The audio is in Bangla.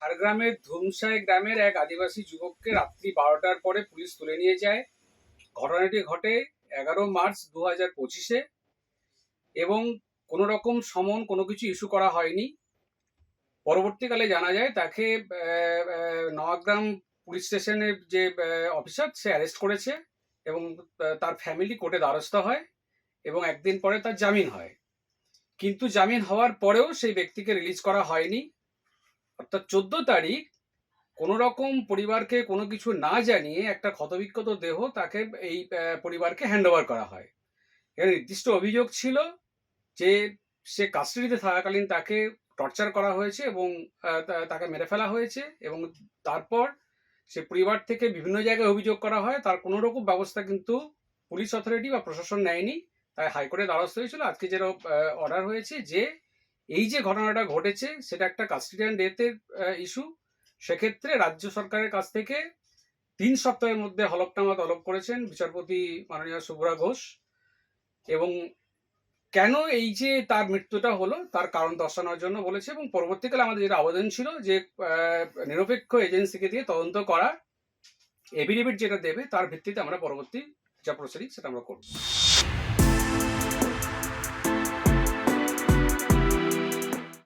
ঝাড়গ্রামের ধুমসাই গ্রামের এক আদিবাসী যুবককে রাত্রি 12টার পরে পুলিশ তুলে নিয়ে যায়। ঘটনাটি ঘটে 11 মার্চ 2025-এ এবং কোনো রকম সমন কোনো কিছু ইস্যু করা হয়নি। পরবর্তীকালে জানা যায় তাকে নওয়াগ্রাম পুলিশ স্টেশনের যে অফিসার সে অ্যারেস্ট করেছে এবং তার ফ্যামিলি কোর্টে দ্বারস্থ হয় এবং একদিন পরে তার জামিন হয়। কিন্তু জামিন হওয়ার পরেও সেই ব্যক্তিকে রিলিজ করা হয়নি। অর্থাৎ 14 তারিখ কোনো রকম পরিবারকে কোনো কিছু না জানিয়ে একটা ক্ষতবিক্ষত দেহ তাকে এই পরিবারকে হ্যান্ডওভার করা হয়। এর নির্দিষ্ট অভিযোগ ছিল যে সে কাস্টাডিতে থাকাকালীন তাকে টর্চার করা হয়েছে এবং তাকে মেরে ফেলা হয়েছে এবং তারপর সে পরিবার থেকে বিভিন্ন জায়গায় অভিযোগ করা হয়, তার কোনো রকম ব্যবস্থা কিন্তু পুলিশ অথরিটি বা প্রশাসন নেয়নি। তাই হাইকোর্টে দ্বারস্থ হয়েছিল। আজকে যেটা অর্ডার হয়েছে যে এই যে ঘটনাটা ঘটেছে সেটা একটা কাস্টাডিয়ান ডেথের ইস্যু। সেক্ষেত্রে রাজ্য সরকারের কাছ থেকে 3 সপ্তাহের মধ্যে হলফনামা তলব করেছেন বিচারপতি মাননীয় শুভ্রা ঘোষ এবং কেন এই যে তার মৃত্যুটা হলো তার কারণ দর্শানোর জন্য বলেছে এবং পরবর্তীকালে আমাদের যেটা আবেদন ছিল যে নিরপেক্ষ এজেন্সিকে দিয়ে তদন্ত করা, এফিডেভিট যেটা দেবে তার ভিত্তিতে আমরা পরবর্তী যা প্রসিডিং সেটা আমরা করব।